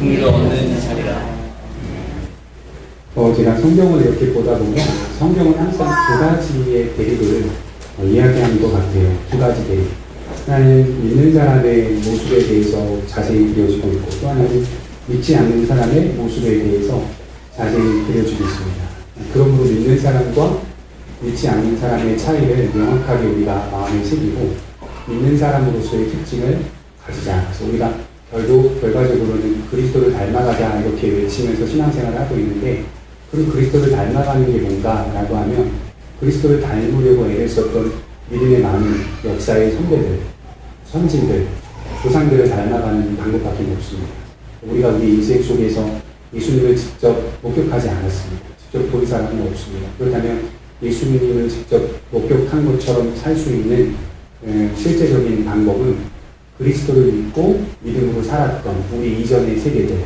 긍휼을 얻는 자리라. 제가 성경을 이렇게 보다 보면 성경은 항상 두 가지의 대립을 이야기하는 것 같아요. 두 가지 대립. 하나는 믿는 사람의 모습에 대해서 자세히 그려지고 있고, 또 하나는 믿지 않는 사람의 모습에 대해서 자세히 그려지고 있습니다. 그러므로 믿는 사람과 믿지 않는 사람의 차이를 명확하게 우리가 마음에 새기고 믿는 사람으로서의 특징을 가지자. 그래서 우리가 결과적으로는 그리스도를 닮아가자 이렇게 외치면서 신앙생활을 하고 있는데, 그럼 그리스도를 닮아가는 게 뭔가라고 하면 그리스도를 닮으려고 애를 썼던 믿음의 많은 역사의 선배들, 선진들, 조상들을 닮아가는 방법밖에 없습니다. 우리가 우리 인생 속에서 예수님을 직접 목격하지 않았습니다. 직접 본 사람은 없습니다. 그렇다면 예수님을 직접 목격한 것처럼 살 수 있는 실제적인 방법은 그리스도를 믿고 믿음으로 살았던 우리 이전의 세대들,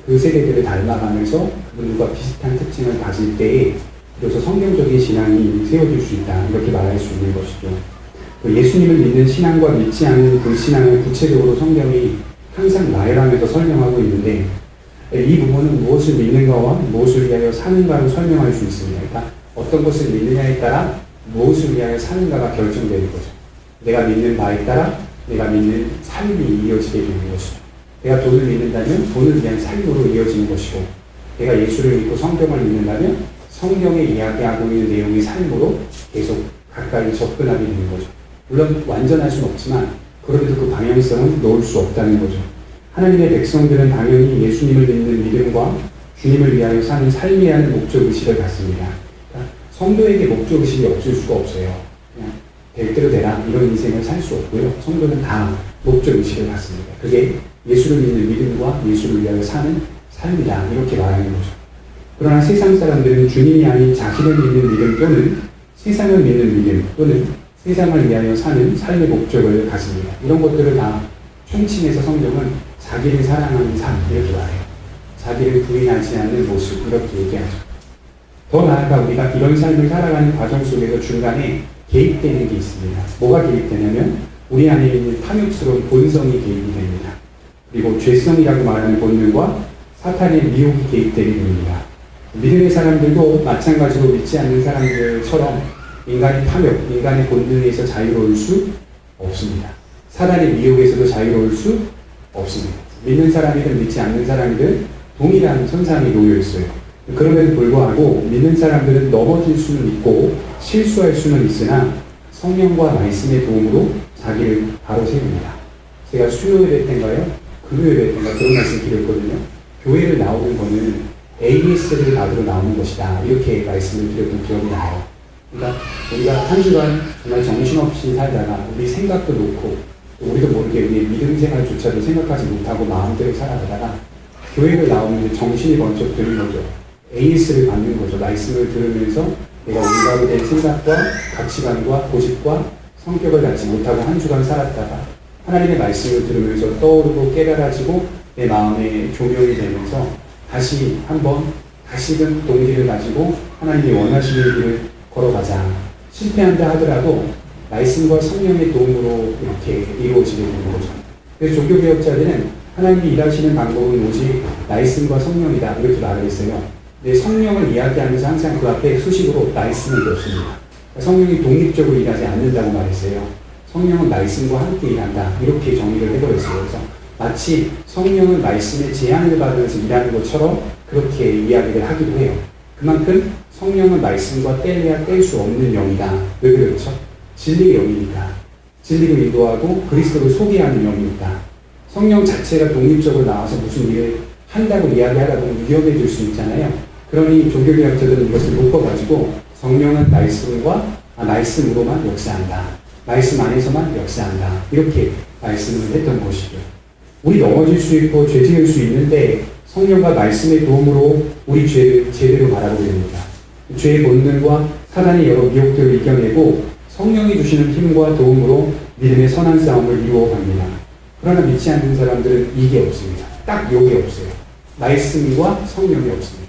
그 세대들을 닮아가면서 그분들과 비슷한 특징을 가질 때에 비로소 성경적인 신앙이 세워질 수 있다, 이렇게 말할 수 있는 것이죠. 예수님을 믿는 신앙과 믿지 않는 그 신앙을 구체적으로 성경이 항상 나열하면서 설명하고 있는데, 이 부분은 무엇을 믿는가와 무엇을 위하여 사는가로 설명할 수 있습니다. 그러니까 어떤 것을 믿느냐에 따라 무엇을 위하여 사는가가 결정되는 거죠. 내가 믿는 바에 따라 내가 믿는 삶이 이어지게 되는 것이죠. 내가 돈을 믿는다면 돈을 위한 삶으로 이어지는 것이고, 내가 예수를 믿고 성경을 믿는다면 성경에 이야기하고 있는 내용의 삶으로 계속 가까이 접근하게 되는 거죠. 물론 완전할 수는 없지만 그래도 그 방향성은 놓을 수 없다는 거죠. 하나님의 백성들은 당연히 예수님을 믿는 믿음과 주님을 위하여 사는 삶이라는 목적의식을 갖습니다. 그러니까 성도에게 목적의식이 없을 수가 없어요. 그냥 될 대로 되라 이런 인생을 살 수 없고요. 성도는 다 목적의식을 갖습니다. 그게 예수를 믿는 믿음과 예수를 위하여 사는 삶이다, 이렇게 말하는 거죠. 그러나 세상 사람들은 주님이 아닌 자신을 믿는 믿음 또는 세상을 믿는 믿음 또는 세상을 위하여 사는 삶의 목적을 갖습니다. 이런 것들을 다 총칭해서 성경은 자기를 사랑하는 삶, 이렇게 말해요. 자기를 부인하지 않는 모습, 이렇게 얘기하죠. 더 나아가 우리가 이런 삶을 살아가는 과정 속에서 중간에 개입되는 게 있습니다. 뭐가 개입되냐면 우리 안에 있는 탐욕스러운 본성이 개입이 됩니다. 그리고 죄성이라고 말하는 본능과 사탄의 미혹이 개입되게 됩니다. 믿음의 사람들도 마찬가지로 믿지 않는 사람들처럼 인간의 탐욕, 인간의 본능에서 자유로울 수 없습니다. 사단의 미혹에서도 자유로울 수 없습니다. 믿는 사람이든 믿지 않는 사람이든 동일한 선상에 놓여 있어요. 그럼에도 불구하고 믿는 사람들은 넘어질 수는 있고 실수할 수는 있으나 성령과 말씀의 도움으로 자기를 바로 세웁니다. 제가 수요일에 때인가요? 금요일에 때인가 그런 말씀 드렸거든요. 교회를 나오는 거는 ABS를 받으러 나오는 것이다, 이렇게 말씀을 드렸던 기억이 나요. 그러니까 우리가 한 주간 정말 정신없이 살다가 우리 생각도 놓고 우리도 모르게 우리의 믿음 생활조차도 생각하지 못하고 마음대로 살아가다가 교회를 나오면 정신이 번쩍 드는 거죠. AS를 받는 거죠. 말씀을 들으면서 내가 온가로 된 생각과 가치관과 고집과 성격을 갖지 못하고 한 주간 살았다가 하나님의 말씀을 들으면서 떠오르고 깨달아지고 내 마음에 조명이 되면서 다시 한번 다시금 동기를 가지고 하나님이 원하시는 길을 걸어가자. 실패한다 하더라도 말씀과 성령의 도움으로 이렇게 이루어지게 되는 거죠. 그래서 종교개혁자들은 하나님이 일하시는 방법은 오직 말씀과 성령이다, 이렇게 말을 했어요. 근데 성령을 이야기하면서 항상 그 앞에 수식으로 말씀을 넣습니다. 성령이 독립적으로 일하지 않는다고 말했어요. 성령은 말씀과 함께 일한다, 이렇게 정의를 해버렸어요. 그래서 마치 성령은 말씀의 제한을 받으면서 일하는 것처럼 그렇게 이야기를 하기도 해요. 그만큼 성령은 말씀과 뗄래야 뗄 수 없는 영이다. 왜 그렇죠? 진리의 영이니까. 진리로 인도하고 그리스도를 소개하는 영이니까. 성령 자체가 독립적으로 나와서 무슨 일을 한다고 이야기하다 보면 위험해질 수 있잖아요. 그러니 종교개혁자들은 이것을 묶어가지고 성령은 말씀으로만 역사한다, 말씀 안에서만 역사한다, 이렇게 말씀을 했던 것이죠. 우리 넘어질 수 있고 죄 지을 수 있는데 성령과 말씀의 도움으로 우리 죄를 제대로 바라보게 됩니다. 죄의 본능과 사단의 여러 미혹들을 이겨내고 성령이 주시는 힘과 도움으로 믿음의 선한 싸움을 이루어갑니다. 그러나 믿지 않는 사람들은 이게 없습니다. 딱 요게 없어요. 말씀과 성령이 없습니다.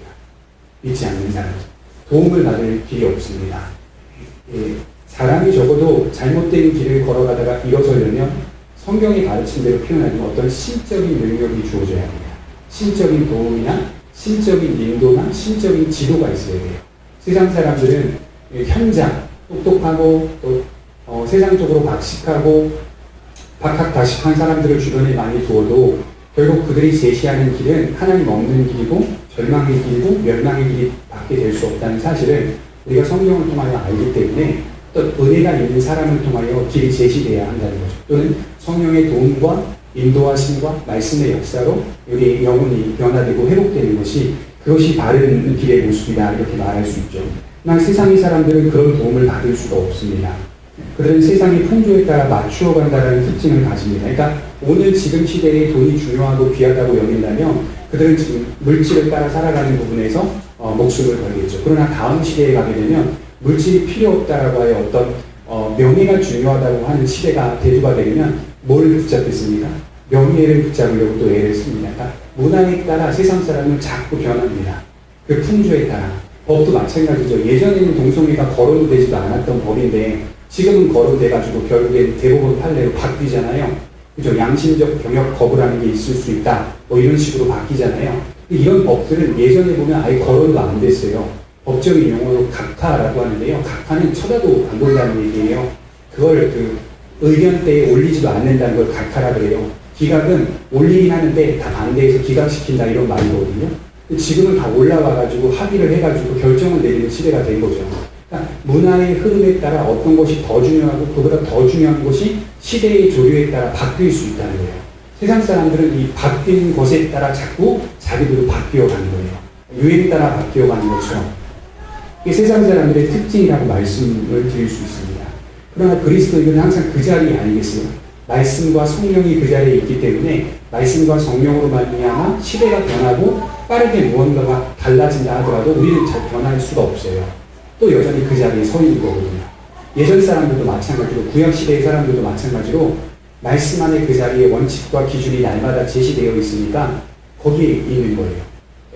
믿지 않는 사람, 도움을 받을 길이 없습니다. 사람이 적어도 잘못된 길을 걸어가다가 일어서려면 성경이 가르친 대로 표현하는 어떤 신적인 능력이 주어져야 합니다. 신적인 도움이나 신적인 인도나 신적인 지도가 있어야 돼요. 세상 사람들은 현장, 똑똑하고 또 세상적으로 박식하고 박학다식한 사람들을 주변에 많이 두어도 결국 그들이 제시하는 길은 하나님 없는 길이고 절망의 길이고 멸망의 길이 밖에 될 수 없다는 사실을 우리가 성경을 통하여 알기 때문에 또 은혜가 있는 사람을 통하여 길이 제시되어야 한다는 거죠. 또는 성령의 도움과 인도하심과 말씀의 역사로 우리의 영혼이 변화되고 회복되는 것이 그것이 바른 길의 모습이다 이렇게 말할 수 있죠. 그러나 세상의 사람들은 그런 도움을 받을 수가 없습니다. 그들은 세상의 풍조에 따라 맞추어 간다는 특징을 가집니다. 그러니까 오늘 지금 시대에 돈이 중요하고 귀하다고 여긴다면 그들은 지금 물질을 따라 살아가는 부분에서 목숨을 걸겠죠. 그러나 다음 시대에 가게 되면 물질이 필요 없다라고 하여 어떤 명예가 중요하다고 하는 시대가 대두가 되면 뭘 붙잡겠습니까? 명예를 붙잡으려고 또 애를 씁니다. 그러니까 문화에 따라 세상 사람은 자꾸 변합니다. 그 풍조에 따라. 법도 마찬가지죠. 예전에는 동성애가 거론도 되지도 않았던 법인데 지금은 거론돼가지고 결국엔 대법원 판례로 바뀌잖아요. 그죠? 양심적 병역 거부라는 게 있을 수 있다. 뭐 이런 식으로 바뀌잖아요. 이런 법들은 예전에 보면 아예 거론도 안 됐어요. 법적인 용어로 각하라고 하는데요. 각하는 쳐다도 안 본다는 얘기예요. 그걸 의견대에 올리지도 않는다는 걸 각하라 그래요. 기각은 올리긴 하는데 다 반대해서 기각시킨다 이런 말이거든요. 지금은 다 올라와가지고 합의를 해가지고 결정을 내리는 시대가 된 거죠. 그러니까 문화의 흐름에 따라 어떤 것이 더 중요하고 그보다 더 중요한 것이 시대의 조류에 따라 바뀔 수 있다는 거예요. 세상 사람들은 이 바뀐 것에 따라 자꾸 자기들도 바뀌어가는 거예요. 유행에 따라 바뀌어가는 것처럼. 이게 세상 사람들의 특징이라고 말씀을 드릴 수 있습니다. 그러나 그리스도인은 항상 그 자리 아니겠어요? 말씀과 성령이 그 자리에 있기 때문에 말씀과 성령으로 말미암아 시대가 변하고 빠르게 무언가가 달라진다 하더라도 우리는 잘 변할 수가 없어요. 또 여전히 그 자리에 서 있는 거거든요. 예전 사람들도 마찬가지로 구약시대의 사람들도 마찬가지로 말씀 안에 그 자리에 원칙과 기준이 날마다 제시되어 있으니까 거기에 있는 거예요.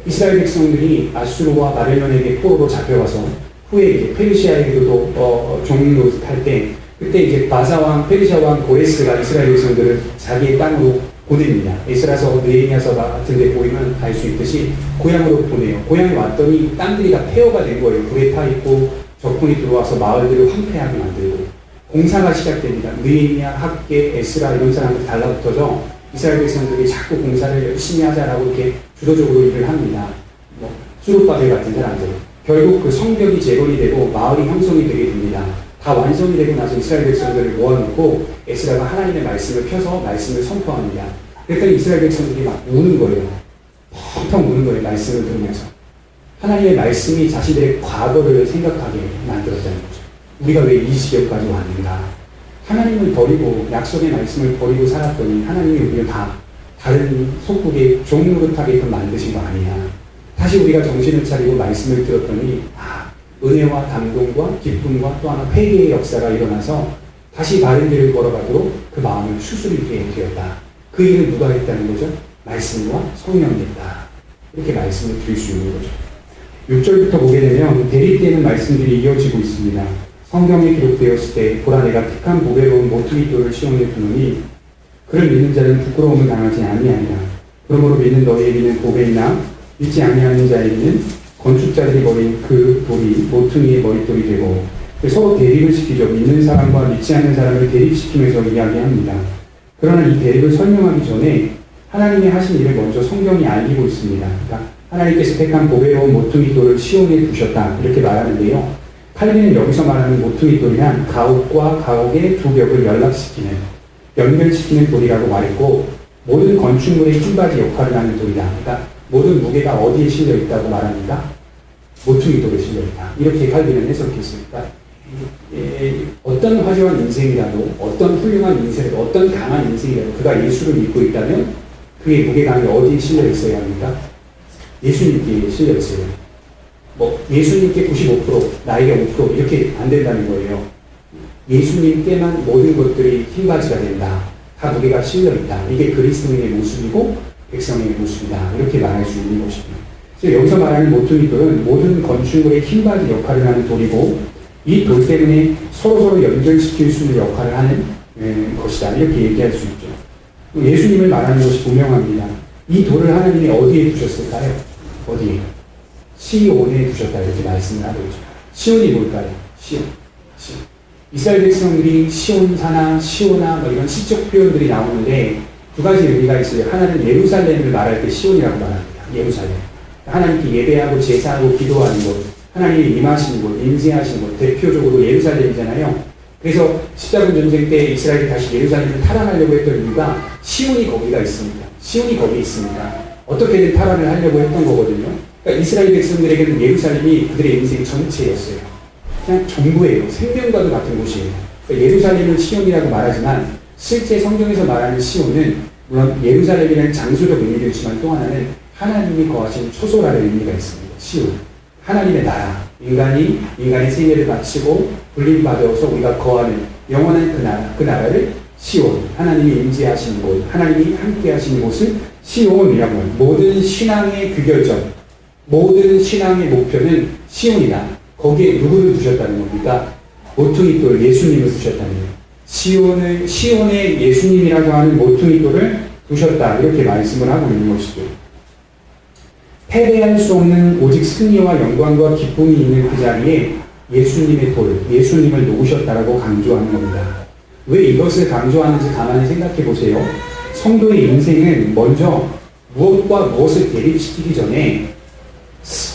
이스라엘 백성들이 아수르와 바벨론에게 포로로 잡혀가서 후에 이제 페르시아에게도 종노릇할 때 그때 이제 바사왕 페르시아왕 고레스가 이스라엘 백성들을 자기의 땅으로 보냅니다. 에스라서 느헤미야서 같은 데 보이면 알 수 있듯이 고향으로 보내요. 고향에 왔더니 땅들이 다 폐허가 된 거예요. 불에 타 있고 적군이 들어와서 마을들을 황폐하게 만들고 공사가 시작됩니다. 느헤미야, 학계, 에스라 이런 사람들 달라붙어서 이스라엘 백성들이 자꾸 공사를 열심히 하자라고 이렇게 주도적으로 일을 합니다. 수룹바벨 같은 사람들. 결국 그 성벽이 재건이 되고 마을이 형성이 되게 됩니다. 다 완성이 되고 나서 이스라엘 백성들을 모아놓고 에스라가 하나님의 말씀을 펴서 말씀을 선포합니다. 그랬더니 이스라엘 백성들이 막 우는 거예요. 펑펑 우는 거예요. 말씀을 들으면서. 하나님의 말씀이 자신들의 과거를 생각하게 만들었다는 거죠. 우리가 왜 이 지경까지 왔는가? 하나님을 버리고 약속의 말씀을 버리고 살았더니 하나님이 우리를 다 다른 속국의 종노릇하게끔 만드신 거 아니냐. 다시 우리가 정신을 차리고 말씀을 들었더니 은혜와 감동과 기쁨과 또 하나 회개의 역사가 일어나서 다시 바른 길을 걸어가도록 그 마음을 추스리게 되었다. 그 일을 누가 했다는 거죠? 말씀과 성령이 했다. 이렇게 말씀을 드릴 수 있는 거죠. 6절부터 보게 되면 대립되는 말씀들이 이어지고 있습니다. 성경에 기록되었을 때 보라 내가 택한 보배로운 모퉁이 돌을 시온에 두노니 그를 믿는 자는 부끄러움을 당하지 아니하리라. 그러므로 믿는 너희에게는 보배이나 믿지 아니하는 자에게는 건축자들이 버린 그 돌이 모퉁이의 머릿돌이 되고 서로 대립을 시키죠. 믿는 사람과 믿지 않는 사람을 대립시키면서 이야기합니다. 그러나 이 대립을 설명하기 전에 하나님의 하신 일을 먼저 성경이 알리고 있습니다. 그러니까 하나님께서 택한 보배로운 모퉁이 돌을 시온에 두셨다 이렇게 말하는데요. 칼빈은 여기서 말하는 모퉁이 돌이란 가옥과 가옥의 두 벽을 연결시키는 돌이라고 말했고 모든 건축물의 힘받이 역할을 하는 돌이다. 그러니까 모든 무게가 어디에 실려 있다고 말합니까? 모퉁이 돌에 실려 있다. 이렇게 칼빈은 해석했습니다. 어떤 화려한 인생이라도, 어떤 훌륭한 인생이라도, 어떤 강한 인생이라도 그가 예수를 믿고 있다면 그의 무게감이 어디에 실려 있어야 합니까? 예수님께 실려 있어요. 예수님께 95%, 나에게 5% 이렇게 안 된다는 거예요. 예수님께만 모든 것들이 힘받이가 된다. 다 무게가 실려 있다. 이게 그리스도인의 모습이고 백성의 모습이다. 이렇게 말할 수 있는 것입니다. 그래서 여기서 말하는 모퉁이 돌은 모든 건축물의 힘받이 역할을 하는 돌이고 이 돌 때문에 서로서로 연결시킬 수 있는 역할을 하는 것이다. 이렇게 얘기할 수 있죠. 예수님을 말하는 것이 분명합니다. 이 돌을 하나님이 어디에 두셨을까요? 어디에? 시온에 두셨다 이렇게 말씀을 하고 있죠. 시온이 뭘까요? 시온. 이스라엘 백성들이 시온사나 시오나 뭐 이런 시적 표현들이 나오는데 두 가지 의미가 있어요. 하나는 예루살렘을 말할 때 시온이라고 말합니다. 예루살렘. 하나님께 예배하고 제사하고 기도하는 곳, 하나님이 임하시는 곳, 임재하시는 곳, 대표적으로 예루살렘이잖아요. 그래서 십자군 전쟁 때 이스라엘이 다시 예루살렘을 탈환하려고 했던 이유가 시온이 거기가 있습니다. 시온이 거기 있습니다. 어떻게든 탈환을 하려고 했던 거거든요. 그러니까 이스라엘 백성들에게는 예루살렘이 그들의 인생 전체였어요. 그냥 전부예요. 생명과도 같은 곳이에요. 그러니까 예루살렘을 시온이라고 말하지만 실제 성경에서 말하는 시온은 물론 예루살렘이라는 장소적 의미도 있지만 또 하나는 하나님이 거하신 초소라는 의미가 있습니다. 시온. 하나님의 나라. 인간의 생애를 바치고 불림받아서 우리가 거하는 영원한 그 나라를 시온. 하나님이 임재하시는 곳, 하나님이 함께 하시는 곳을 시온이라고 합니다. 모든 신앙의 귀결점, 모든 신앙의 목표는 시온이다. 거기에 누구를 두셨다는 겁니까? 모퉁이돌 예수님을 두셨다는 거예요. 시온에 예수님이라고 하는 모퉁이돌을 두셨다. 이렇게 말씀을 하고 있는 것이죠. 패배할 수 없는 오직 승리와 영광과 기쁨이 있는 그 자리에 예수님의 돌, 예수님을 놓으셨다라고 강조하는 겁니다. 왜 이것을 강조하는지 가만히 생각해 보세요. 성도의 인생은 먼저 무엇과 무엇을 대립시키기 전에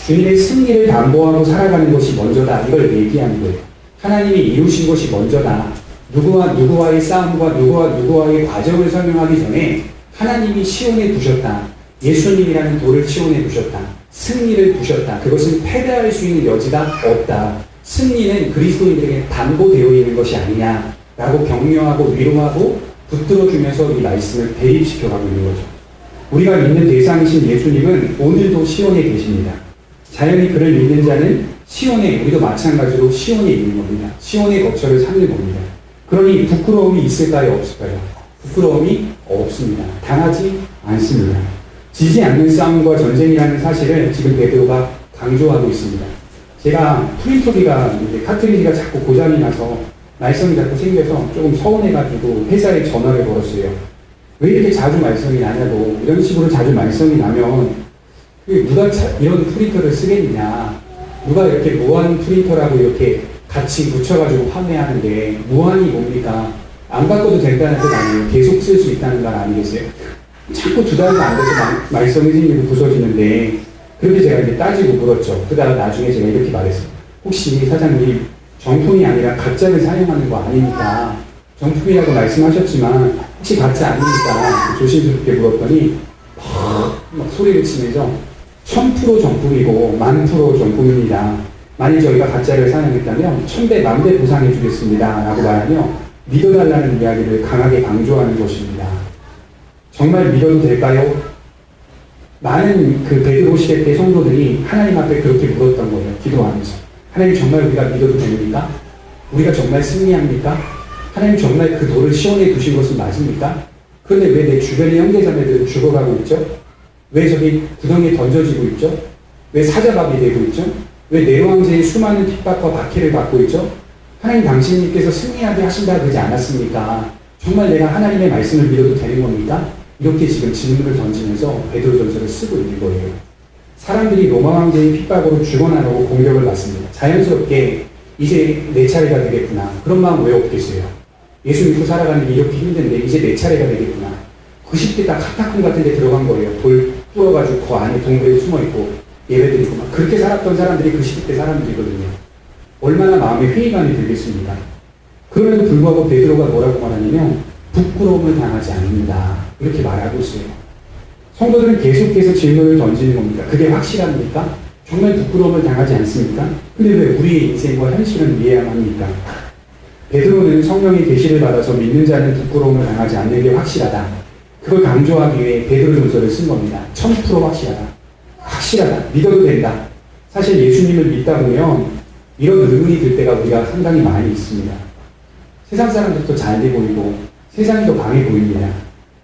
주님의 승리를 담보하고 살아가는 것이 먼저다. 이걸 얘기하는 거예요. 하나님이 이루신 것이 먼저다. 누구와 누구와의 싸움과 누구와의 과정을 설명하기 전에 하나님이 시온에 두셨다. 예수님이라는 돌을 시온에 두셨다. 승리를 두셨다. 그것은 패배할 수 있는 여지가 없다. 승리는 그리스도인들에게 담보되어 있는 것이 아니냐라고 격려하고 위로하고 붙들어주면서 이 말씀을 대립시켜가고 있는 거죠. 우리가 믿는 대상이신 예수님은 오늘도 시온에 계십니다. 자연히 그를 믿는 자는 시온에, 우리도 마찬가지로 시온에 있는 겁니다. 시온의 거처를 찾는 겁니다. 그러니 부끄러움이 있을까요? 없을까요? 부끄러움이 없습니다. 당하지 않습니다. 지지 않는 싸움과 전쟁이라는 사실을 지금 베드로가 강조하고 있습니다. 제가 프린터기가 카트리지가 자꾸 고장이 나서 말썽이 자꾸 생겨서 조금 서운해가지고 회사에 전화를 걸었어요. 왜 이렇게 자주 말썽이 나냐고. 이런 식으로 자주 말썽이 나면 누가 이런 프린터를 쓰겠느냐. 누가 이렇게 무한 프린터라고 이렇게 같이 붙여가지고 판매하는데 무한이 뭡니까? 안 바꿔도 된다는 뜻 아니에요. 계속 쓸 수 있다는 말 아니겠어요? 자꾸 2달도 안 돼서 말썽이 생기고 부서지는데 그렇게 제가 이제 따지고 물었죠. 그다음 나중에 제가 이렇게 말했어요. 혹시 사장님 정품이 아니라 가짜를 사용하는 거 아닙니까? 정품이라고 말씀하셨지만 혹시 가짜 아닙니까? 조심스럽게 물었더니 막 소리를 치면서 1000% 정품이고 10,000% 정품입니다. 만일 저희가 가짜를 사용했다면 1000배, 10,000배 보상해 주겠습니다. 라고 말하며 믿어달라는 이야기를 강하게 강조하는 것입니다. 정말 믿어도 될까요? 많은 그 베드로 시대 때 성도들이 하나님 앞에 그렇게 물었던 거예요. 기도하면서. 하나님 정말 우리가 믿어도 됩니까? 우리가 정말 승리합니까? 하나님 정말 그 돌을 시온에 두신 것은 맞습니까? 그런데 왜 내 주변의 형제자매들은 죽어가고 있죠? 왜 저기 구덩이에 던져지고 있죠? 왜 사자밥이 되고 있죠? 왜 내 왕제의 수많은 핍박과 박해를 받고 있죠? 하나님 당신님께서 승리하게 하신다 그러지 않았습니까? 정말 내가 하나님의 말씀을 믿어도 되는 겁니까? 이렇게 지금 질문을 던지면서 베드로전서를 쓰고 있는 거예요. 사람들이 로마 왕제의 핍박으로 죽어나가고 공격을 받습니다. 자연스럽게 이제 내 차례가 되겠구나. 그런 마음 왜 없겠어요? 예수 믿고 살아가는 게 이렇게 힘든데 이제 내 차례가 되겠구나. 90대 딱 카타콤 같은 데 들어간 거예요. 돌 뚫어가지고 그 안에 동굴에 숨어있고 예배드리고 막 그렇게 살았던 사람들이 90대 사람들이거든요. 얼마나 마음에 회의감이 들겠습니까? 그럼에도 불구하고 베드로가 뭐라고 말하냐면 부끄러움을 당하지 않는다. 이렇게 말하고 있어요. 성도들은 계속해서 질문을 던지는 겁니다. 그게 확실합니까? 정말 부끄러움을 당하지 않습니까? 근데 왜 우리의 인생과 현실은 이해야만 합니까? 베드로는 성령의 계시를 받아서 믿는 자는 부끄러움을 당하지 않는 게 확실하다. 그걸 강조하기 위해 베드로전서를 쓴 겁니다. 1000% 확실하다. 확실하다. 믿어도 된다. 사실 예수님을 믿다 보면 이런 의문이 들 때가 우리가 상당히 많이 있습니다. 세상 사람들도 잘 돼 보이고 세상이 더 강해 보입니다.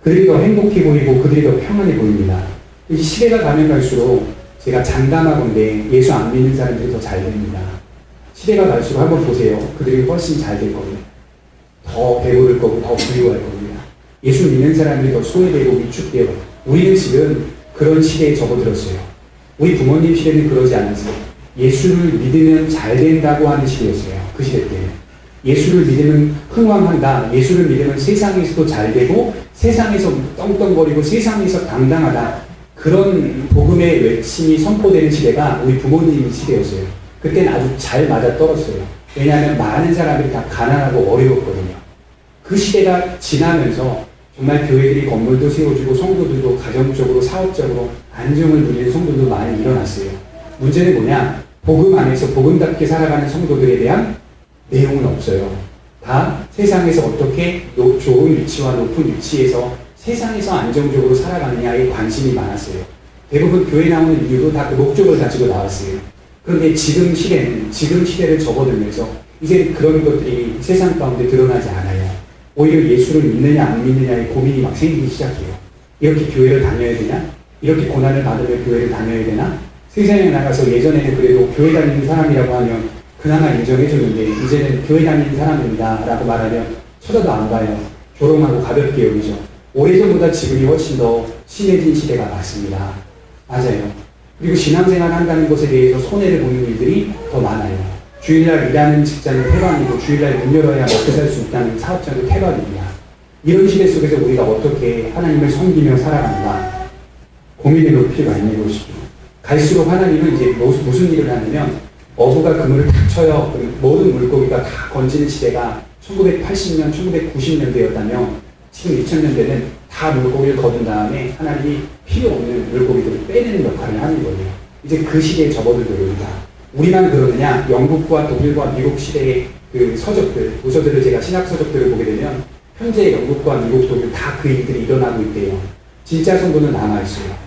그들이 더 행복해 보이고 그들이 더 평안해 보입니다. 이 시대가 가면 갈수록 제가 장담하건대 예수 안 믿는 사람들이 더 잘 됩니다. 시대가 갈수록 한번 보세요. 그들이 훨씬 잘 될 겁니다. 더 배부를 거고 더 부유할 겁니다. 예수 믿는 사람들이 더 소외되고 위축되어 우리는 지금 그런 시대에 접어들었어요. 우리 부모님 시대는 그러지 않았어요. 예수를 믿으면 잘 된다고 하는 시대였어요. 그 시대 때는. 예수를 믿으면 흥왕한다. 예수를 믿으면 세상에서도 잘 되고 세상에서 떵떵거리고 세상에서 당당하다. 그런 복음의 외침이 선포되는 시대가 우리 부모님 시대였어요. 그때는 아주 잘 맞아떨었어요. 왜냐하면 많은 사람들이 다 가난하고 어려웠거든요. 그 시대가 지나면서 정말 교회들이 건물도 세워주고 성도들도 가정적으로 사업적으로 안정을 누리는 성도들도 많이 일어났어요. 문제는 뭐냐? 복음 안에서 복음답게 살아가는 성도들에 대한 내용은 없어요. 다 세상에서 어떻게 좋은 위치와 높은 위치에서 세상에서 안정적으로 살아가느냐에 관심이 많았어요. 대부분 교회 나오는 이유도 다 그 목적을 가지고 나왔어요. 그런데 지금 시대를 접어들면서 이제 그런 것들이 세상 가운데 드러나지 않아요. 오히려 예수를 믿느냐 안 믿느냐의 고민이 막 생기기 시작해요. 이렇게 교회를 다녀야 되냐? 이렇게 고난을 받으면 교회를 다녀야 되나? 세상에 나가서 예전에는 그래도 교회 다니는 사람이라고 하면 그나마 인정해줬는데 이제는 교회 다니는 사람입니다 라고 말하면 쳐다도 안 봐요. 조롱하고 가볍게 여기죠. 오래전보다 지금이 훨씬 더 심해진 시대가 맞습니다. 맞아요. 그리고 신앙생활 한다는 것에 대해서 손해를 보는 일들이 더 많아요. 주일날 일하는 직장은 태반이고 주일날 문 열어야 먹고 살 수 있다는 사업장도 태반입니다. 이런 시대 속에서 우리가 어떻게 하나님을 섬기며 살아가는가 고민해 볼 필요가 있는 것이죠. 갈수록 하나님은 이제 무슨 일을 하냐면 어부가 그물을 탁 쳐요. 모든 물고기가 다 건지는 시대가 1980년, 1990년대였다면 지금 2000년대는 다 물고기를 거둔 다음에 하나님이 필요 없는 물고기들을 빼내는 역할을 하는 거예요. 이제 그 시대에 접어들고 있습니다. 우리만 그러느냐? 영국과 독일과 미국 시대의 그 서적들, 도서들을 제가 신학 서적들을 보게 되면 현재 영국과 미국, 독일 다 그 일들이 일어나고 있대요. 진짜 성도는 남아있어요.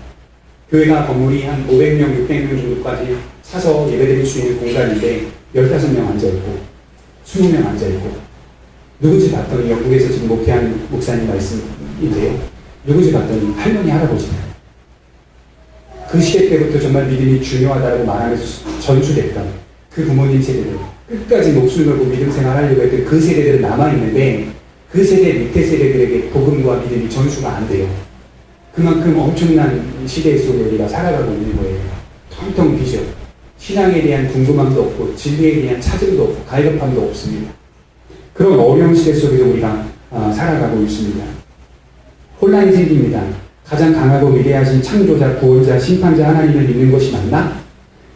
교회가 건물이 한 500명, 600명 정도까지 사서 예배드릴 수 있는 공간인데 15명 앉아있고 20명 앉아있고 누구지 봤더니 영국에서 지금 목회한 목사님 말씀인데요. 누구지 봤더니 할머니, 할아버지예요. 그 시대 때부터 정말 믿음이 중요하다고 말하면서 전수됐던 그 부모님 세대들, 끝까지 목숨 걸고 믿음 생활하려고 했던 그 세대들은 남아있는데 그 세대 밑에 세대들에게 복음과 믿음이 전수가 안 돼요. 그만큼 엄청난 시대 속에 우리가 살아가고 있는 거예요. 텅텅 비죠. 신앙에 대한 궁금함도 없고 진리에 대한 찾음도 없고 갈급함도 없습니다. 그런 어려운 시대 속에서 우리가 살아가고 있습니다. 혼란이 생깁니다. 가장 강하고 위대하신 창조자, 구원자, 심판자 하나님을 믿는 것이 맞나?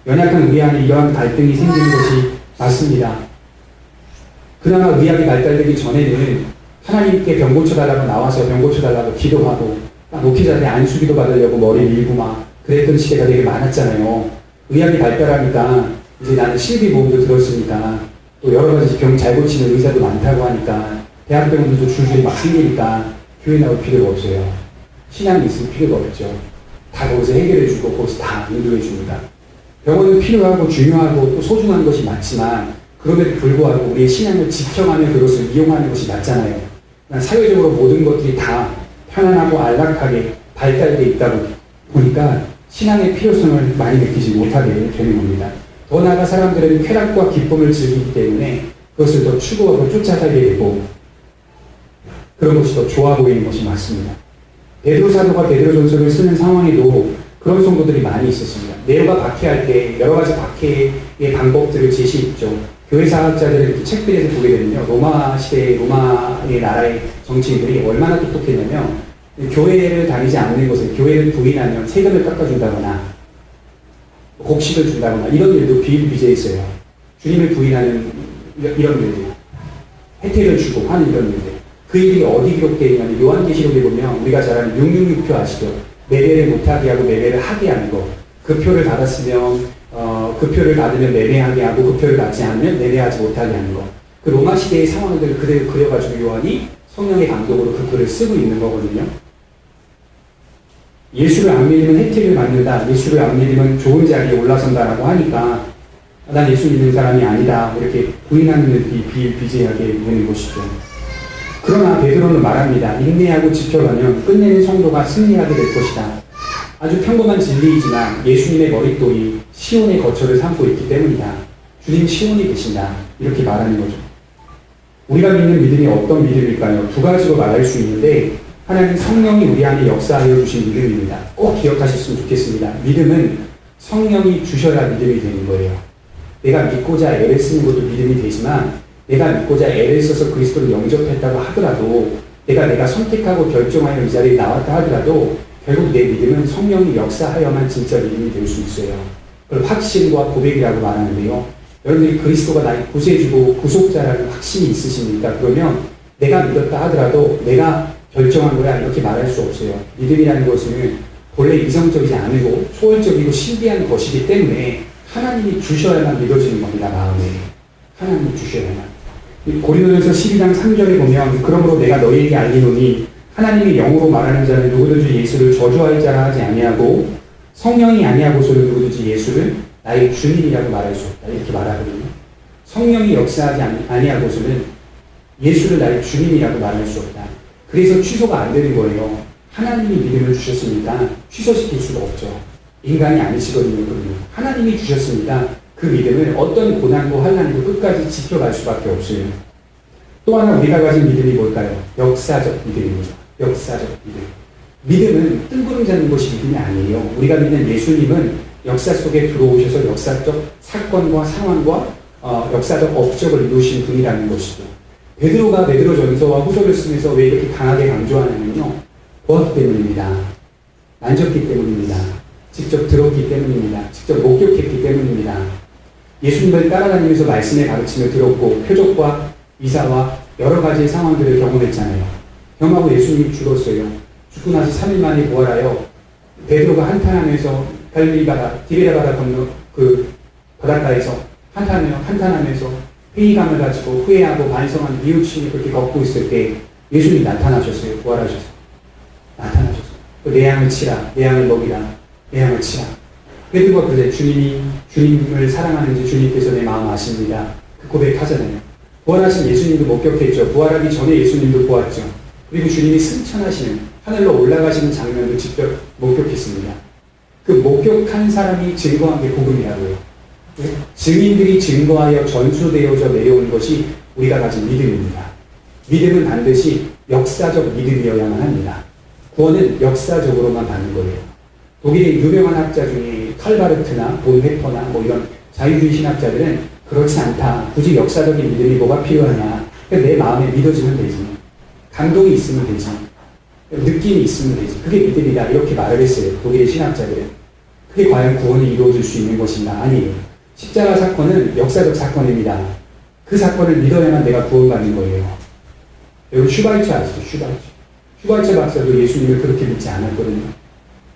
연약한 우리 안에 이러한 갈등이 생기는 것이 맞습니다. 그나마 의학이 발달되기 전에는 하나님께 병 고쳐달라고 나와서 병 고쳐달라고 기도하고 목회자들의 안수기도 받으려고 머리 밀고 막 그랬던 시대가 되게 많았잖아요. 의학이 발달하니까 이제 나는 실비보험도 들었으니까 또 여러 가지 병 잘 고치는 의사도 많다고 하니까 대학병원들도 줄줄이 막 생기니까 교회 나올 필요가 없어요. 신앙이 있을 필요가 없죠. 다 거기서 해결해주고 거기서 다 인도해줍니다. 병원은 필요하고 중요하고 또 소중한 것이 맞지만 그럼에도 불구하고 우리의 신앙을 지켜가며 그것을 이용하는 것이 맞잖아요. 사회적으로 모든 것들이 다 편안하고 안락하게 발달되어 있다 보니까 신앙의 필요성을 많이 느끼지 못하게 되는 겁니다. 더 나아가 사람들은 쾌락과 기쁨을 즐기기 때문에 그것을 더 추구하고 쫓아가게 되고 그런 것이 더 좋아 보이는 것이 맞습니다. 베드로 사도가 베드로전서를 쓰는 상황에도 그런 성도들이 많이 있었습니다. 네로가 박해할 때 여러 가지 박해의 방법들을 제시했죠. 교회사학자들을 이렇게 책들에서 보게 되면요. 로마 시대, 로마의 나라의 정치인들이 얼마나 똑똑했냐면 교회를 다니지 않는 것을 교회를 부인하면 세금을 깎아준다거나 곡식을 준다거나 이런 일도 비일비재했어요. 주님을 부인하는 이런 일들, 혜택을 주고 하는 이런 일들. 그 일이 어디 기록되어 있냐면 요한계시록에 보면 우리가 잘 아는 666표 아시죠? 매매를 못하게 하고 매매를 하게 하는 거. 그 표를 받았으면 그 표를 받으면 매매하게 하고 그 표를 받지 않으면 매매하지 못하게 하는 거. 그 로마 시대의 상황들을 그대로 그려가지고 요한이 성령의 감독으로 그 글을 쓰고 있는 거거든요. 예수를 안 믿으면 혜택을 받는다. 예수를 안 믿으면 좋은 자리에 올라선다라고 하니까 난 예수 믿는 사람이 아니다. 이렇게 부인하는 일이 비일비재하게 되는 것이죠. 그러나 베드로는 말합니다. 인내하고 지켜가면 끝내는 성도가 승리하게 될 것이다. 아주 평범한 진리이지만 예수님의 머릿돌이 시온의 거처를 삼고 있기 때문이다. 주님 시온이 계신다. 이렇게 말하는 거죠. 우리가 믿는 믿음이 어떤 믿음일까요? 두 가지로 말할 수 있는데 하나님 성령이 우리 안에 역사하여 주신 믿음입니다. 꼭 기억하셨으면 좋겠습니다. 믿음은 성령이 주셔야 믿음이 되는 거예요. 내가 믿고자 애를 쓰는 것도 믿음이 되지만 내가 믿고자 애를 써서 그리스도를 영접했다고 하더라도 내가 선택하고 결정하여 이 자리에 나왔다 하더라도 결국 내 믿음은 성령이 역사하여만 진짜 믿음이 될 수 있어요. 그걸 확신과 고백이라고 말하는데요. 여러분들이 그리스도가 나의 구세주고 구속자라는 확신이 있으십니까? 그러면 내가 믿었다 하더라도 내가 결정한 거야 이렇게 말할 수 없어요. 믿음이라는 것은 본래 이성적이지 않고 초월적이고 신비한 것이기 때문에 하나님이 주셔야만 믿어지는 겁니다. 마음에. 하나님이 주셔야만. 고린도전서 12장 3절에 보면 그러므로 내가 너희에게 알리노니 하나님이 영으로 말하는 자는 누구든지 예수를 저주할 자라 하지 아니하고 성령이 아니하고서는 누구든지 예수를 나의 주님이라고 말할 수 없다. 이렇게 말하거든요. 성령이 역사하지 아니하고서는 예수를 나의 주님이라고 말할 수 없다. 그래서 취소가 안 되는 거예요. 하나님이 믿음을 주셨으니까 취소시킬 수가 없죠. 인간이 아니시거든요. 그러면 하나님이 주셨으니까 그 믿음을 어떤 고난도 환난도 끝까지 지켜갈 수밖에 없어요. 또 하나 우리가 가진 믿음이 뭘까요? 역사적 믿음입니다. 역사적 믿음. 믿음은 뜬구름 잡는 것이 믿음이 아니에요. 우리가 믿는 예수님은 역사 속에 들어오셔서 역사적 사건과 상황과 역사적 업적을 이루신 분이라는 것이죠. 베드로가 베드로전서와 후서를 쓰면서 왜 이렇게 강하게 강조하냐면요. 보았기 때문입니다. 만졌기 때문입니다. 직접 들었기 때문입니다. 직접 목격했기 때문입니다. 예수님을 따라다니면서 말씀의 가르침을 들었고 표적과 이사와 여러 가지 상황들을 경험했잖아요. 경험하고 예수님이 죽었어요. 죽고 나서 3일 만에 부활하여 베드로가 한탄하면서 갈릴리 바다, 디베라 바다 건너 그 바닷가에서 한탄하면서 회의감을 가지고 후회하고 반성한 이웃이 그렇게 걷고 있을 때 예수님이 나타나셨어요. 부활하셔서. 나타나셨어요. 내 양을 치라, 내 양을 먹이라, 내 양을 치라. 베드로가 그래 주님을 사랑하는지 주님께서 내 마음 아십니다. 그 고백하잖아요. 부활하신 예수님도 목격했죠. 부활하기 전에 예수님도 보았죠. 그리고 주님이 승천하시는 하늘로 올라가시는 장면도 직접 목격했습니다. 그 목격한 사람이 증거한 게 복음이라고요. 증인들이 증거하여 전수되어져 내려온 것이 우리가 가진 믿음입니다. 믿음은 반드시 역사적 믿음이어야만 합니다. 구원은 역사적으로만 받는 거예요. 독일의 유명한 학자 중에 칼바르트나 본헤퍼나 뭐 이런 자유주의 신학자들은 그렇지 않다. 굳이 역사적인 믿음이 뭐가 필요하냐. 내 마음에 믿어지면 되지. 감동이 있으면 되지. 느낌이 있으면 되지. 그게 믿음이다. 이렇게 말을 했어요. 독일의 신학자들은. 그게 과연 구원이 이루어질 수 있는 것인가? 아니에요. 십자가 사건은 역사적 사건입니다. 그 사건을 믿어야만 내가 구원받는 거예요. 여러분 슈바이처 아시죠? 슈바이처 박사도 예수님을 그렇게 믿지 않았거든요.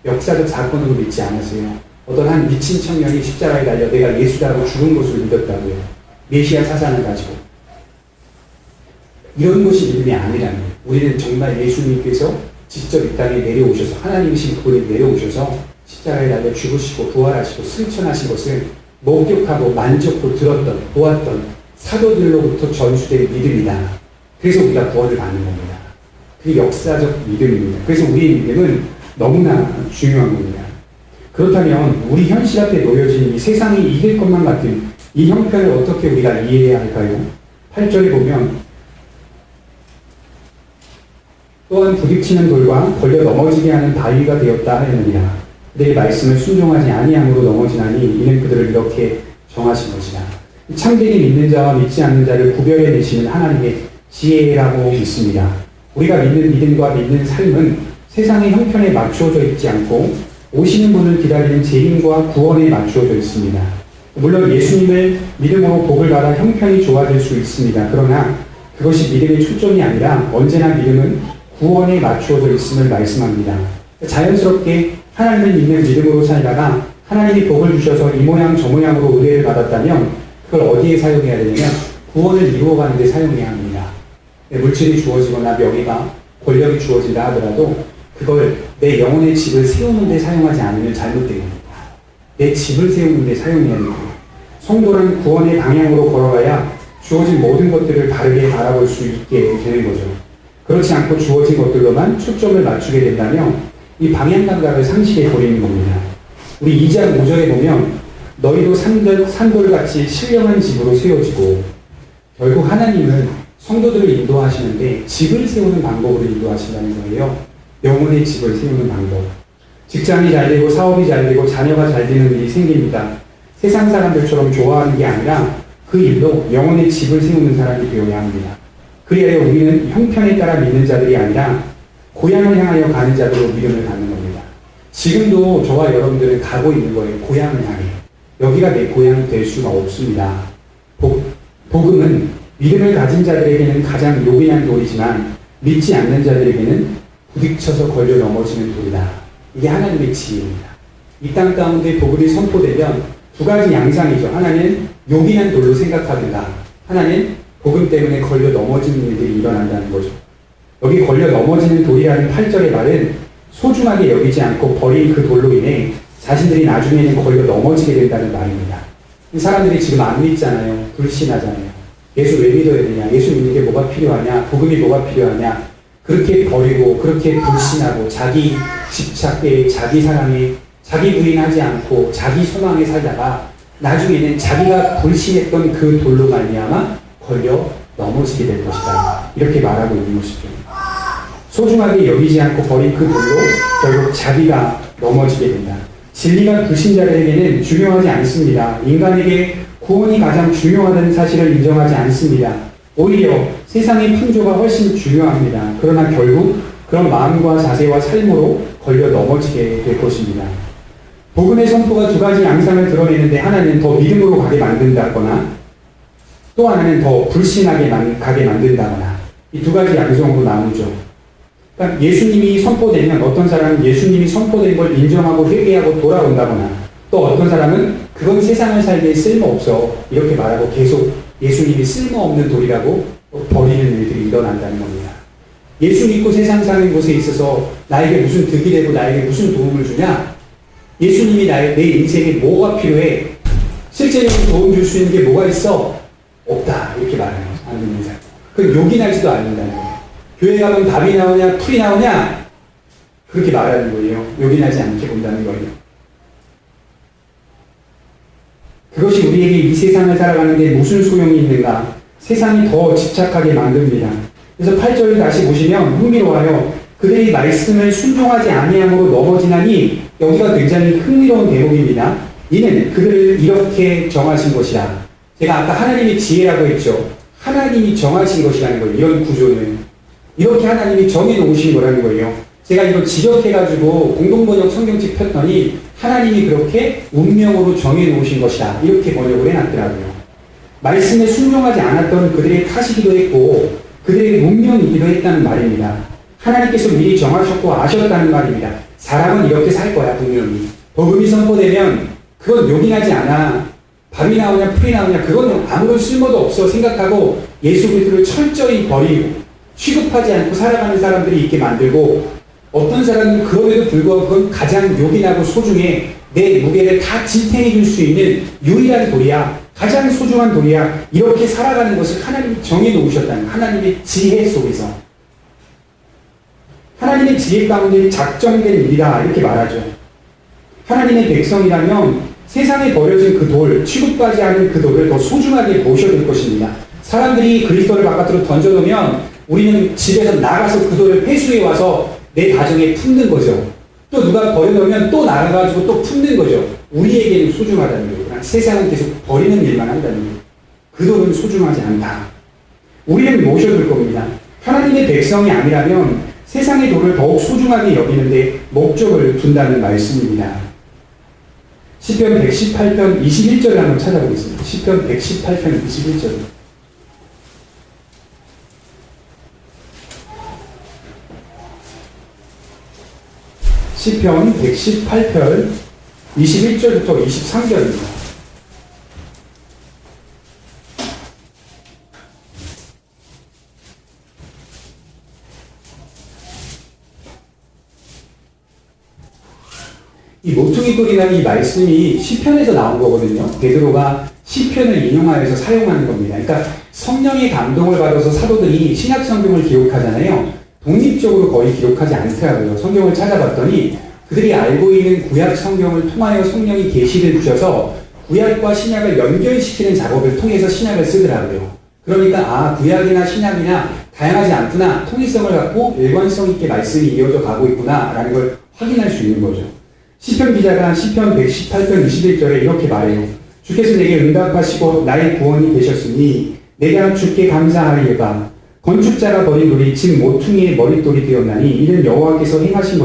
역사적 사건으로 믿지 않았어요. 어떤 한 미친 청년이 십자가에 달려 내가 예수다라고 죽은 것을 믿었다고요. 메시아 사상을 가지고. 이런 것이 믿음이 아니라는 거예요. 우리는 정말 예수님께서 직접 이 땅에 내려오셔서 하나님이신 그분이 내려오셔서 십자가에 달려 죽으시고 부활하시고 승천하신 것을 목격하고 만졌고 들었던 보았던 사도들로부터 전수된 믿음이다. 그래서 우리가 구원을 받는 겁니다. 그게 역사적 믿음입니다. 그래서 우리의 믿음은 너무나 중요한 겁니다. 그렇다면 우리 현실 앞에 놓여진 이 세상이 이길 것만 같은 이 형편을 어떻게 우리가 이해해야 할까요? 8절에 보면 또한 부딪히는 돌과 걸려 넘어지게 하는 바위가 되었다 하였느니라. 그들의 말씀을 순종하지 아니함으로 넘어지나니 이는 그들을 이렇게 정하신 것이다. 참되게 믿는 자와 믿지 않는 자를 구별해내시는 하나님의 지혜라고 믿습니다. 우리가 믿는 믿음과 믿는 삶은 세상의 형편에 맞추어져 있지 않고 오시는 분을 기다리는 재림과 구원에 맞추어져 있습니다. 물론 예수님을 믿음으로 복을 받아 형편이 좋아질 수 있습니다. 그러나 그것이 믿음의 초점이 아니라 언제나 믿음은 구원에 맞추어져 있음을 말씀합니다. 자연스럽게 하나님을 믿는 믿음으로 살다가 하나님이 복을 주셔서 이 모양 저 모양으로 은혜를 받았다면 그걸 어디에 사용해야 되냐면 구원을 이루어가는 데 사용해야 합니다. 물질이 주어지거나 명예가 권력이 주어진다 하더라도 그걸 내 영혼의 집을 세우는 데 사용하지 않으면 잘못된 겁니다. 내 집을 세우는 데 사용해야 됩니다. 성도는 구원의 방향으로 걸어가야 주어진 모든 것들을 바르게 바라볼 수 있게 되는 거죠. 그렇지 않고 주어진 것들로만 초점을 맞추게 된다면 이 방향 감각을 상실해 버리는 겁니다. 우리 2장 5절에 보면 너희도 산돌같이 신령한 집으로 세워지고 결국 하나님은 성도들을 인도하시는데 집을 세우는 방법으로 인도하신다는 거예요. 영혼의 집을 세우는 방법. 직장이 잘 되고 사업이 잘 되고 자녀가 잘 되는 일이 생깁니다. 세상 사람들처럼 좋아하는 게 아니라 그 일로 영혼의 집을 세우는 사람이 되어야 합니다. 그리하여 우리는 형편에 따라 믿는 자들이 아니라 고향을 향하여 가는 자들로 믿음을 갖는 겁니다. 지금도 저와 여러분들은 가고 있는 거예요. 고향을 향해. 여기가 내 고향이 될 수가 없습니다. 복음은 믿음을 가진 자들에게는 가장 요긴한 돌이지만 믿지 않는 자들에게는 부딪혀서 걸려 넘어지는 돌이다. 이게 하나님의 지혜입니다. 이 땅 가운데 복음이 선포되면 두 가지 양상이죠. 하나는 요긴한 돌로 생각하든가, 하나는 복음 때문에 걸려 넘어지는 일들이 일어난다는 거죠. 여기 걸려 넘어지는 돌이라는 8절의 말은 소중하게 여기지 않고 버린 그 돌로 인해 자신들이 나중에는 걸려 넘어지게 된다는 말입니다. 이 사람들이 지금 안 믿잖아요. 불신하잖아요. 예수 왜 믿어야 되냐? 예수 믿는 게 뭐가 필요하냐? 복음이 뭐가 필요하냐? 그렇게 버리고 그렇게 불신하고 자기 집착에 자기 사랑에 자기 부인하지 않고 자기 소망에 살다가 나중에는 자기가 불신했던 그 돌로 말미암아 걸려 넘어지게 될 것이다. 이렇게 말하고 있는 것이죠. 소중하게 여기지 않고 버린 그 돌로 결국 자기가 넘어지게 된다. 진리가 불신자들에게는 중요하지 않습니다. 인간에게 구원이 가장 중요하다는 사실을 인정하지 않습니다. 오히려 세상의 풍조가 훨씬 중요합니다. 그러나 결국 그런 마음과 자세와 삶으로 걸려 넘어지게 될 것입니다. 복음의 선포가 두 가지 양상을 드러내는데 하나는 더 믿음으로 가게 만든다거나 또 하나는 더 불신하게 가게 만든다거나 이 두 가지 양성으로 나누죠. 그러니까 예수님이 선포되면 어떤 사람은 예수님이 선포된 걸 인정하고 회개하고 돌아온다거나 또 어떤 사람은 그건 세상을 살기에 쓸모없어 이렇게 말하고 계속 예수님이 쓸모없는 돌이라고 버리는 일들이 일어난다는 겁니다. 예수 믿고 세상 사는 곳에 있어서 나에게 무슨 득이 되고 나에게 무슨 도움을 주냐? 예수님이 내 인생에 뭐가 필요해? 실제적으로 도움 줄 수 있는 게 뭐가 있어? 없다. 이렇게 말하는 거죠. 하나님 인생. 그건 요긴하지도 않는다는 거예요. 교회 가면 답이 나오냐? 풀이 나오냐? 그렇게 말하는 거예요. 요긴하지 않게 본다는 거예요. 그것이 우리에게 이 세상을 살아가는데 무슨 소용이 있는가? 세상이 더 집착하게 만듭니다. 그래서 8절을 다시 보시면 흥미로워요. 그들의 말씀을 순종하지 아니함으로 넘어지나니 여기가 굉장히 흥미로운 대목입니다. 이는 그들을 이렇게 정하신 것이라. 제가 아까 하나님의 지혜라고 했죠. 하나님이 정하신 것이라는 거예요. 이런 구조는. 이렇게 하나님이 정해놓으신 거라는 거예요. 제가 이거 지적해가지고 공동번역 성경책 폈더니 하나님이 그렇게 운명으로 정해놓으신 것이다. 이렇게 번역을 해놨더라고요. 말씀에 순종하지 않았던 그들의 탓이기도 했고 그들의 운명이기도 했다는 말입니다. 하나님께서 미리 정하셨고 아셨다는 말입니다. 사람은 이렇게 살 거야 분명히. 복음이 선포되면 그건 요긴하지 않아. 밤이 나오냐 풀이 나오냐 그건 아무런 쓸모도 없어 생각하고 예수 그리스도를 철저히 버리고 취급하지 않고 살아가는 사람들이 있게 만들고 어떤 사람은 그럼에도 불구하고 그건 가장 요긴하고 소중해 내 무게를 다 지탱해 줄 수 있는 유일한 돌이야. 가장 소중한 돌이야. 이렇게 살아가는 것을 하나님이 정해놓으셨다는 하나님의 지혜 속에서 하나님의 지혜 가운데 작정된 일이다 이렇게 말하죠. 하나님의 백성이라면 세상에 버려진 그 돌, 취급하지 않은 그 돌을 더 소중하게 모셔둘 것입니다. 사람들이 그리스도를 바깥으로 던져놓으면 우리는 집에서 나가서 그 돌을 회수해 와서 내 가정에 품는 거죠. 또 누가 버려놓으면 또 나가가지고 또 품는 거죠. 우리에게는 소중하다는 거예요. 세상은 계속 버리는 일만 한다는 거예요. 그 돌은 소중하지 않다. 우리는 모셔둘 겁니다. 하나님의 백성이 아니라면 세상의 돌을 더욱 소중하게 여기는데 목적을 둔다는 말씀입니다. 시편 118편 21절을 한번 찾아보겠습니다. 시편 118편 21절. 시편 118편 21절부터 23절입니다. 이 모퉁이 돌이라는 이 말씀이 시편에서 나온 거거든요. 베드로가 시편을 인용하여서 사용하는 겁니다. 그러니까 성령의 감동을 받아서 사도들이 신약 성경을 기록하잖아요. 독립적으로 거의 기록하지 않더라고요. 성경을 찾아봤더니 그들이 알고 있는 구약 성경을 통하여 성령이 계시를 주셔서 구약과 신약을 연결시키는 작업을 통해서 신약을 쓰더라고요. 그러니까 구약이나 신약이나 다양하지 않구나, 통일성을 갖고 일관성 있게 말씀이 이어져 가고 있구나 라는 걸 확인할 수 있는 거죠. 시편 기자가 시편 118편 21절에 이렇게 말해요. 주께서 내게 응답하시고 나의 구원이 되셨으니 내가 주께 감사하리이다. 건축자가 버린 돌이 집 모퉁이의 머릿돌이 되었나니 이는 여호와께서 행하신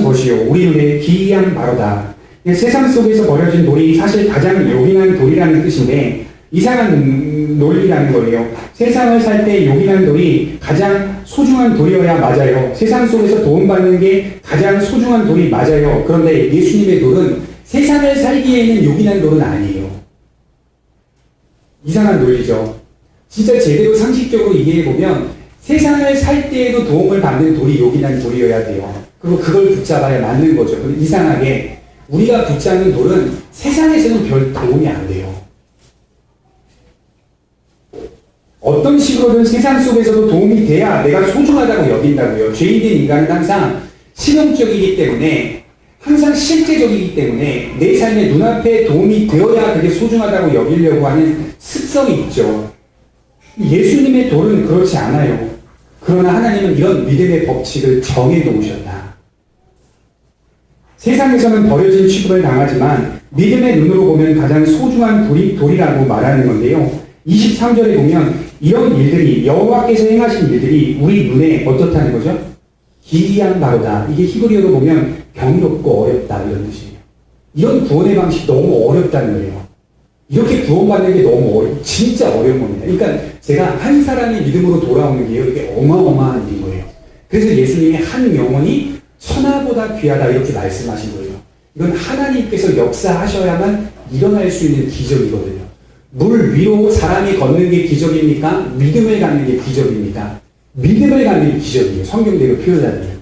것이요 우리 눈에 기이한 바로다. 세상 속에서 버려진 돌이 사실 가장 요긴한 돌이라는 뜻인데 이상한 논리라는 거예요. 세상을 살 때 요긴한 돌이 가장 소중한 돌이어야 맞아요. 세상 속에서 도움받는 게 가장 소중한 돌이 맞아요. 그런데 예수님의 돌은 세상을 살기에는 요긴한 돌은 아니에요. 이상한 논리죠. 진짜 제대로 상식적으로 이해해보면 세상을 살 때에도 도움을 받는 돌이 요긴한 돌이어야 돼요. 그리고 그걸 붙잡아야 맞는 거죠. 그런데 이상하게 우리가 붙잡는 돌은 세상에서는 별 도움이 안 돼요. 어떤 식으로든 세상 속에서도 도움이 돼야 내가 소중하다고 여긴다고요. 죄인된 인간은 항상 실용적이기 때문에, 항상 실제적이기 때문에 내 삶의 눈앞에 도움이 되어야 그게 소중하다고 여기려고 하는 습성이 있죠. 예수님의 돌은 그렇지 않아요. 그러나 하나님은 이런 믿음의 법칙을 정해 놓으셨다. 세상에서는 버려진 취급을 당하지만 믿음의 눈으로 보면 가장 소중한 돌이라고 말하는 건데요. 23절에 보면 이런 일들이, 여호와께서 행하신 일들이 우리 눈에 어떻다는 거죠? 기이한 바로다. 이게 히브리어로 보면 경이롭고 어렵다 이런 뜻이에요. 이런 구원의 방식 너무 어렵다는 거예요. 이렇게 구원받는 게 너무 진짜 어려운 겁니다. 그러니까 제가 한 사람이 믿음으로 돌아오는 게요, 이게 어마어마한 일인 거예요. 그래서 예수님이 한 영혼이 천하보다 귀하다 이렇게 말씀하신 거예요. 이건 하나님께서 역사하셔야만 일어날 수 있는 기적이거든요. 물 위로 사람이 걷는 게 기적입니까? 믿음을 갖는 게 기적입니까? 믿음을 갖는 게 기적이에요. 성경대로 표현하면.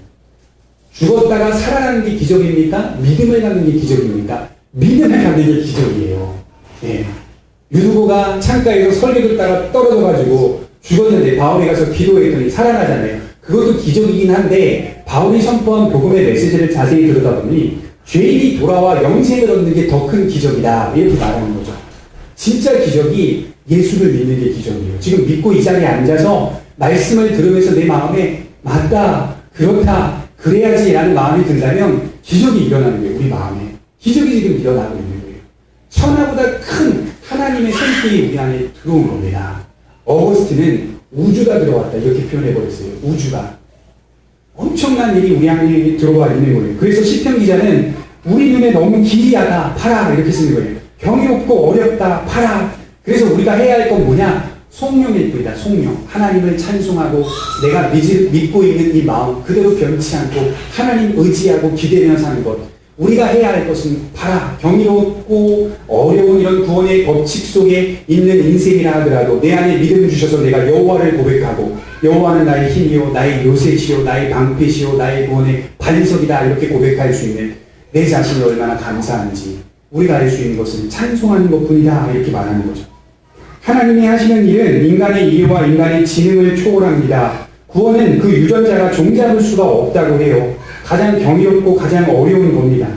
죽었다가 살아나는 게 기적입니까? 믿음을 갖는 게 기적입니까? 믿음을 갖는 게 기적이에요. 예. 유두고가 창가에서 설교 듣다가 떨어져가지고 죽었는데 바울이 가서 기도했더니 살아나잖아요. 그것도 기적이긴 한데 바울이 선포한 복음의 메시지를 자세히 들여다보니 죄인이 돌아와 영생을 얻는 게 더 큰 기적이다 이렇게 말하는 거죠. 진짜 기적이 예수를 믿는 게 기적이에요. 지금 믿고 이 자리에 앉아서 말씀을 들으면서 내 마음에 맞다, 그렇다, 그래야지 라는 마음이 든다면 기적이 일어나는 거예요. 우리 마음에. 기적이 지금 일어나고 있는 거예요. 천하보다 큰 하나님의 손길이 우리 안에 들어온 겁니다. 어거스틴은 우주가 들어왔다 이렇게 표현해버렸어요. 우주가. 엄청난 일이 우리 안에 들어와 있는 거예요. 그래서 시편 기자는 우리 눈에 너무 기이하다, 파라 이렇게 쓰는 거예요. 경이롭고 어렵다, 파라. 그래서 우리가 해야 할 건 뭐냐? 송명일 뿐이다. 송명. 하나님을 찬송하고 내가 믿고 있는 이 마음 그대로 변치 않고 하나님 의지하고 기대며 사는 것. 우리가 해야 할 것은 파라. 경이롭고 어려운 이런 구원의 법칙 속에 있는 인생이라 하더라도 내 안에 믿음 주셔서 내가 여호와를 고백하고 여호와는 나의 힘이요 나의 요새시요 나의 방패시요 나의 구원의 반석이다 이렇게 고백할 수 있는 내 자신이 얼마나 감사한지 우리가 알 수 있는 것은 찬송하는 것뿐이다 이렇게 말하는 거죠. 하나님이 하시는 일은 인간의 이해와 인간의 지능을 초월합니다. 구원은 그 유전자가 종잡을 수가 없다고 해요. 가장 경이롭고 가장 어려운 겁니다.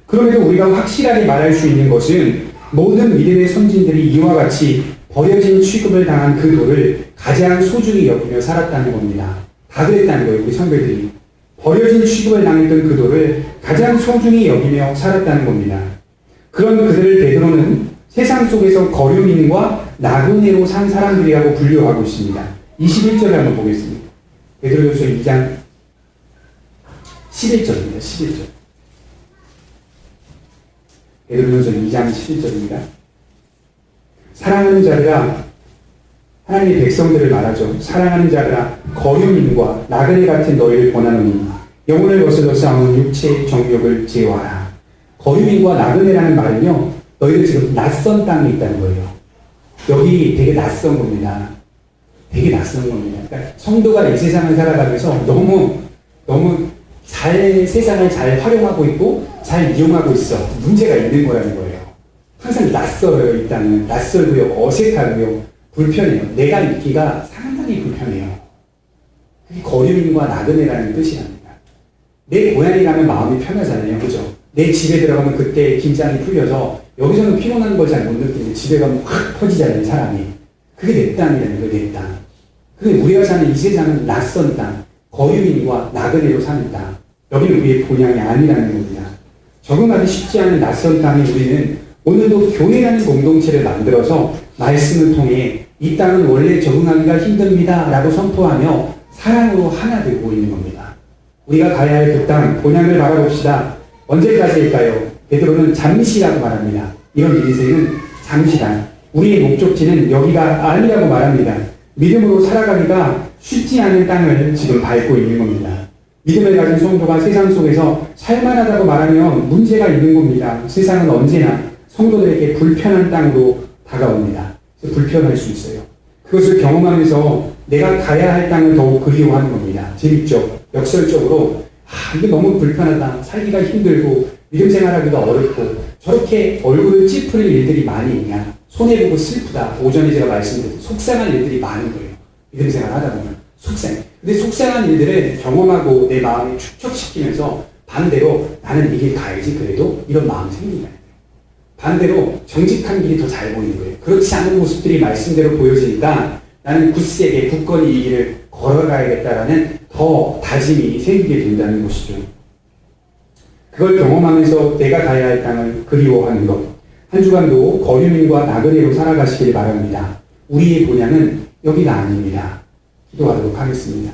그럼에도 우리가 확실하게 말할 수 있는 것은 모든 믿음의 선진들이 이와 같이 버려진 취급을 당한 그 돌을 가장 소중히 여기며 살았다는 겁니다. 다 그랬다는 거예요. 우리 선배들이. 버려진 취급을 당했던 그 돌을 가장 소중히 여기며 살았다는 겁니다. 그런 그들을 베드로는 세상 속에서 거류민과 나그네로 산 사람들이라고 분류하고 있습니다. 21절을 한번 보겠습니다. 베드로전서 2장 11절입니다. 11절. 베드로전서 2장 11절입니다. 사랑하는 자들아, 하나님의 백성들을 말하죠. 사랑하는 자들아, 거류민과 나그네 같은 너희를 권하노니 영혼을 거슬러 싸우는 육체의 정욕을 제어하라. 거류민과 나그네라는 말은요, 너희들 지금 낯선 땅에 있다는 거예요. 여기 되게 낯선 겁니다. 되게 낯선 겁니다. 그러니까 성도가 이 세상을 살아가면서 너무 세상을 잘 활용하고 있고 잘 이용하고 있어. 문제가 있는 거라는 거예요. 항상 낯설어요. 일단은 낯설고요, 어색하고요, 불편해요. 내가 있기가 상당히 불편해요. 그게 거류민과 나그네라는 뜻이랍니다. 내 고향에 가면 마음이 편하잖아요. 그죠? 내 집에 들어가면 그때 긴장이 풀려서 여기서는 피곤한 걸 잘 못 느끼는데 집에 가면 확 퍼지잖아요, 사람이. 그게 내 땅이라는 거예요, 내 땅. 근데 우리가 사는 이 세상은 낯선 땅, 거류민과 나그네로 사는 땅. 여기는 우리의 본향이 아니라는 겁니다. 적응하기 쉽지 않은 낯선 땅에 우리는 오늘도 교회라는 공동체를 만들어서 말씀을 통해 이 땅은 원래 적응하기가 힘듭니다 라고 선포하며 사랑으로 하나 되고 있는 겁니다. 우리가 가야 할 그 땅, 본향을 바라봅시다. 언제까지일까요? 베드로는 잠시라고 말합니다. 이런 인생은 잠시다. 우리의 목적지는 여기가 아니라고 말합니다. 믿음으로 살아가기가 쉽지 않은 땅을 지금 밟고 있는 겁니다. 믿음을 가진 성도가 세상 속에서 살만하다고 말하면 문제가 있는 겁니다. 세상은 언제나 성도들에게 불편한 땅으로 다가옵니다. 불편할 수 있어요. 그것을 경험하면서 내가 가야 할 땅을 더욱 그리워하는 겁니다. 재밌죠? 역설적으로 이게 너무 불편하다. 살기가 힘들고 믿음 생활하기가 어렵고 저렇게 얼굴을 찌푸릴 일들이 많이 있냐. 손해보고 슬프다. 오전에 제가 말씀드린 속상한 일들이 많은 거예요. 믿음 생활 하다 보면 속상. 근데 속상한 일들을 경험하고 내 마음을 축적시키면서 반대로 나는 이 길 가야지 그래도 이런 마음이 생기는 거예요. 반대로 정직한 길이 더 잘 보이는 거예요. 그렇지 않은 모습들이 말씀대로 보여지니까 나는 굳세게 굳건히 이 길을 걸어가야겠다라는 더 다짐이 생기게 된다는 것이죠. 그걸 경험하면서 내가 가야 할 땅을 그리워하는 것. 한 주간도 거류민과 나그네로 살아가시길 바랍니다. 우리의 본향은 여기가 아닙니다. 기도하도록 하겠습니다.